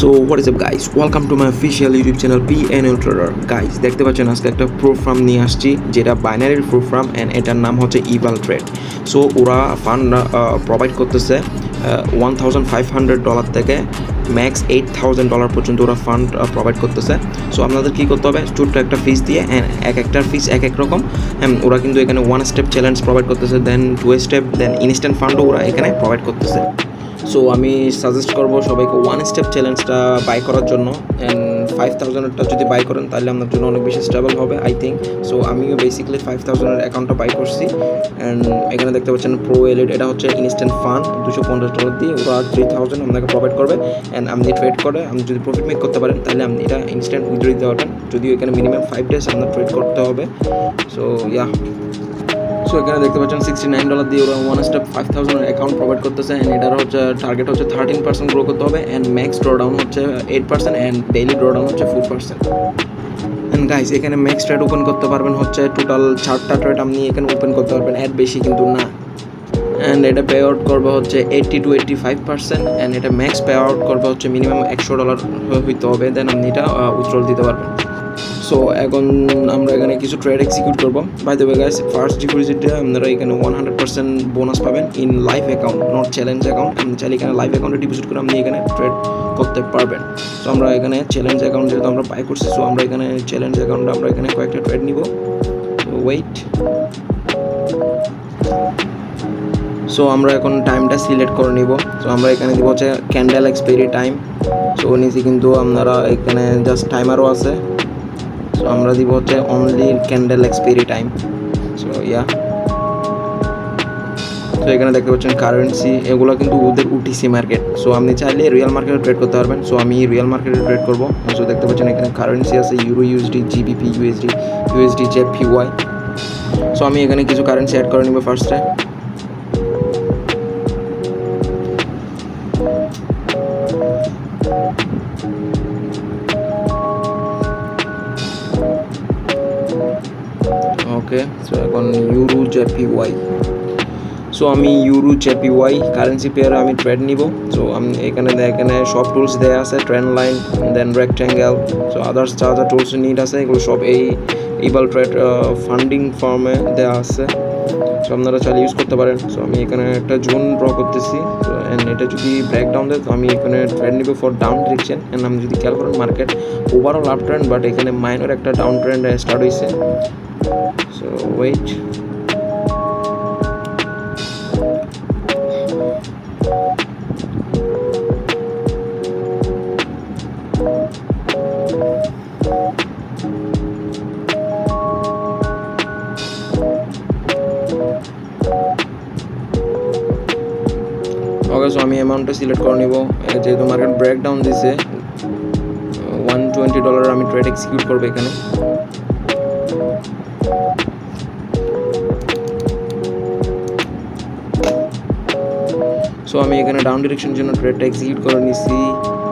So what is up guys, welcome to my official YouTube channel PNL trader. Guys দেখতে পাচ্ছেন আজকে একটা pro farm নিয়ে আসছি, যেটা বাইনারির প্রো ফার্ম অ্যান্ড এটার নাম হচ্ছে ইভাল ট্রেড। সো ওরা ফান্ড প্রোভাইড করতেছে $1,500 থেকে ম্যাক্স $8,000 পর্যন্ত ওরা ফান্ড প্রোভাইড করতেছে। সো আপনাদের কী করতে হবে, ছোট্ট একটা ফিস দিয়ে এক একটার ফিস এক এক রকম। ওরা কিন্তু এখানে 1 স্টেপ চ্যালেঞ্জ প্রোভাইড করতেছে, দেন 2 স্টেপ, দেন ইনস্ট্যান্ট ফান্ডও ওরা এখানে প্রোভাইড করতেছে। সো আমি সাজেস্ট করবো সবাইকে 1 স্টেপ চ্যালেঞ্জটা বাই করার জন্য, অ্যান্ড 5,000-এরটা যদি বাই করেন তাহলে আপনার জন্য অনেক বেশি স্টেবল হবে আই থিঙ্ক। সো আমিও বেসিক্যালি 5,000-এর অ্যাকাউন্টটা বাই করছি, অ্যান্ড এখানে দেখতে পাচ্ছেন প্রো এলিট, এটা হচ্ছে ইনস্ট্যান্ট ফান্ড। $250 দিয়ে ওরা 3,000 আপনাকে প্রোভাইড করবে, অ্যান্ড আপনি ট্রেড করে আপনি যদি প্রফিট মেক করতে পারেন তাহলে আপনি এটা ইনস্ট্যান্ট উইথড্র দিতে পারবেন, যদিও এখানে মিনিমাম 5 ডেজ আপনার ট্রেড করতে হবে। সো সো এখানে দেখতে পাচ্ছেন $69 দিয়ে ওরা 1 স্টেপ 5,000 অ্যাকাউন্ট প্রোভাইড করতেছে, অ্যান্ড এটার হচ্ছে টার্গেট হচ্ছে 13% গ্রো করতে হবে, অ্যান্ড ম্যাক্স ড্রডাউন হচ্ছে 8%, অ্যান্ড ডেইলি ড্রডাউন হচ্ছে 4%। অ্যান্ড গাইস এখানে ম্যাক্স ট্রেড ওপেন করতে পারবেন হচ্ছে টোটাল 4টা ট্রেড আপনি এখানে ওপেন করতে পারবেন, এর বেশি কিন্তু না। অ্যান্ড এটা পে আউট করবে হচ্ছে 80 to 85%, অ্যান্ড এটা ম্যাক্স পে আউট করবে হচ্ছে মিনিমাম $100 হইতে হবে, দেন আপনি এটা উইথড্রল দিতে পারবেন। সো এখন আমরা এখানে কিছু ট্রেড এক্সিকিউট করবো। By the way guys, first ডিপোজিটে আপনারা এখানে 100% বোনাস পাবেন in live account, not challenge account. আপনি চাইলে এখানে লাইভ অ্যাকাউন্টে ডিপোজিট করে আপনি এখানে ট্রেড করতে পারবেন। সো আমরা এখানে চ্যালেঞ্জ অ্যাকাউন্ট যেহেতু আমরা বাই করছি, সো আমরা এখানে চ্যালেঞ্জ অ্যাকাউন্টে আমরা এখানে কয়েকটা ট্রেড নিব। সো ওয়েট, সো আমরা এখন টাইমটা সিলেক্ট করে নিব। সো আমরা এখানে দিব হচ্ছে ক্যান্ডেল এক্সপায়ারি টাইম। সো নিচে কিন্তু আপনারা এখানে জাস্ট টাইমারও আছে। সো আমরা দিব হচ্ছে only candle expiry time. So তো এখানে দেখতে পাচ্ছেন কারেন্সি, এগুলো কিন্তু ওদের UTC মার্কেট। সো আপনি চাইলে রিয়েল মার্কেটে ট্রেড করতে পারবেন। সো আমি রিয়েল মার্কেটে ট্রেড করবো। সো দেখতে পাচ্ছেন এখানে কারেন্সি আছে euro, USD, GBP, USD, JPY। So আমি এখানে কিছু কারেন্সি অ্যাড করে নিব ফার্স্টে। ওকে, সো এখন ইউরো JPY। সো আমি ইউরো JPY কারেন্সি পেয়ারে আমি ট্রেড নিব। সো আমি এখানে সব টুলস দেওয়া আছে, ট্রেন্ড লাইন, দেন রেক্ট্যাঙ্গেল, সো আদার্স যা যা টুলস নিড আছে এগুলো সব এই ইভাল ট্রেড ফান্ডিং ফর্মে দেওয়া আছে। সো আপনারা চাইলে ইউজ করতে পারেন। সো আমি এখানে একটা জোন ড্র করতেছি, অ্যান্ড এটা যদি ব্রেকডাউন দেয় তো আমি এখানে ট্রেড নিব ফর ডাউন ডিরেকশন। অ্যান্ড আমি যদি খেয়াল করেন market overall up trend, but এখানে মাইনর একটা ডাউন ট্রেন্ড স্টার্ট হয়েছে। সো ওয়েট, ওকে। সো আমি অ্যামাউন্টটা সিলেক্ট করে নিব, যেহেতু মার্কেট ব্রেকডাউন দিছে $120 আমি ট্রেড এক্সিকিউট করবো এখানে। সো আমি এখানে ডাউন ডিরেকশনের জন্য ট্রেডটা এক্সিকিউট করে নিছি।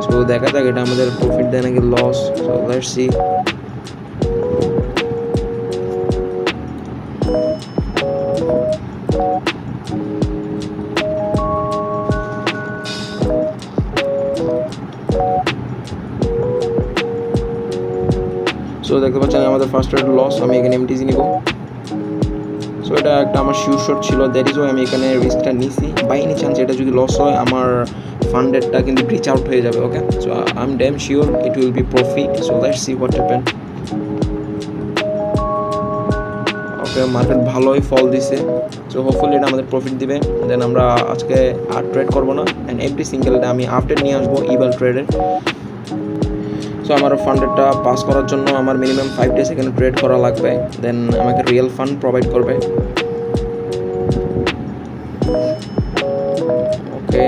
সো দেখা যাক এটা আমাদের প্রফিট দেয় নাকি loss. So let's see. So দেখতে পাচ্ছেন আমাদের ফার্স্ট ট্রেড লস, আমি এখানে MTC নিব। সো এটা একটা আমার শিওর শট ছিল, দ্যাট ইজ ওয়াই আমি এখানে রিস্কটা নিছি। বাই এনি চান্স এটা যদি লস হয় আমার ফান্ডেডটা কিন্তু রিচ আউট হয়ে যাবে। Okay, so I am damn sure it will be profit. So let's see what happen. Okay, market ভালোই ফল দিছে। সো হোপফুলি এটা আমাদের প্রফিট দিবে। দেন আমরা আজকে আর ট্রেড করবো না, অ্যান্ড এভরি সিঙ্গেল ডে আমি আপডেট নিয়ে আসবো ইভাল ট্রেডের। সো আমার ফান্ডেরটা পাস করার জন্য আমার মিনিমাম 5 ডেজ এখানে ট্রেড করা লাগবে, দেন আমাকে রিয়েল ফান্ড প্রোভাইড করবে। ওকে,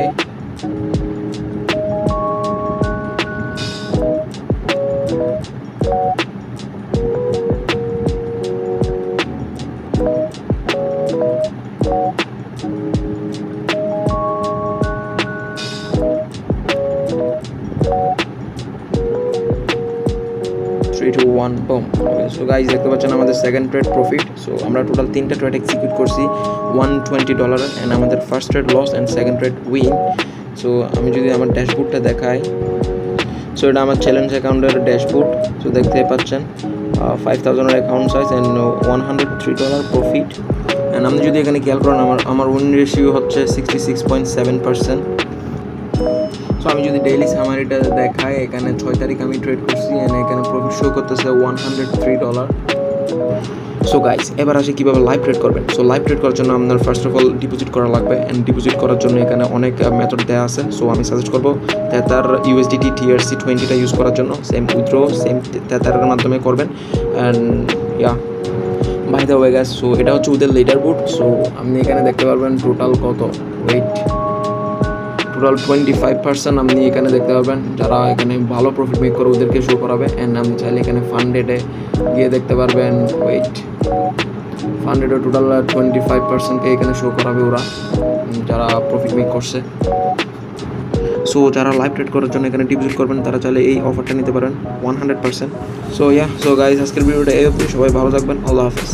boom. সো গাইজ দেখতে পাচ্ছেন আমাদের সেকেন্ড ট্রেড প্রফিট। সো আমরা টোটাল 3টা ট্রেড এক্সিকিউট করছি $120, অ্যান্ড আমাদের first trade loss and second trade win. So আমি যদি আমার ড্যাশবোর্ডটা দেখাই, সো এটা আমার চ্যালেঞ্জ অ্যাকাউন্টের ড্যাশবোর্ড। সো দেখতে পাচ্ছেন 5000 account size and $103 profit. And আপনি যদি এখানে খেয়াল করেন আমার উইন রেশিও হচ্ছে 66.7%। সো আমি যদি ডেইলি সামারিটা দেখাই, এখানে 6 তারিখ আমি ট্রেড করছি অ্যান্ড এখানে প্রফিট শো করতেছে $103। সো গাইস, এবার আসি কীভাবে লাইভ ট্রেড করবেন। সো লাইভ ট্রেড করার জন্য আপনার ফার্স্ট অফ অল ডিপোজিট করা লাগবে অ্যান্ড ডিপোজিট করার জন্য এখানে অনেক মেথড দেওয়া আছে। সো আমি সাজেস্ট করবো তেতার USDT TRC20টা ইউজ করার জন্য। সেম উইথড্র সেম তেতারের মাধ্যমে করবেন। And yeah by the way guys, so এটা হচ্ছে ওদের লিডার বোর্ড। সো আপনি এখানে দেখতে পারবেন টোটাল কত টোটাল 25% আপনি এখানে দেখতে পারবেন। যারা এখানে ভালো প্রফিট মেক করে ওদেরকে শো করাবে। অ্যান্ড আপনি চাইলে এখানে ফান্ডেডে গিয়ে দেখতে পারবেন ফান্ডেডে টোটাল 25%কে এখানে শো করাবে ওরা যারা প্রফিট মেক করছে। সো যারা লাইভ ট্রেড করার জন্য এখানে ডিপোজিট করবেন তারা চাইলে এই অফারটা নিতে পারেন 100%। সো গাইজ, আজকের ভিডিওটা এই অবধি। সবাই ভালো থাকবেন। আল্লাহ হাফেজ।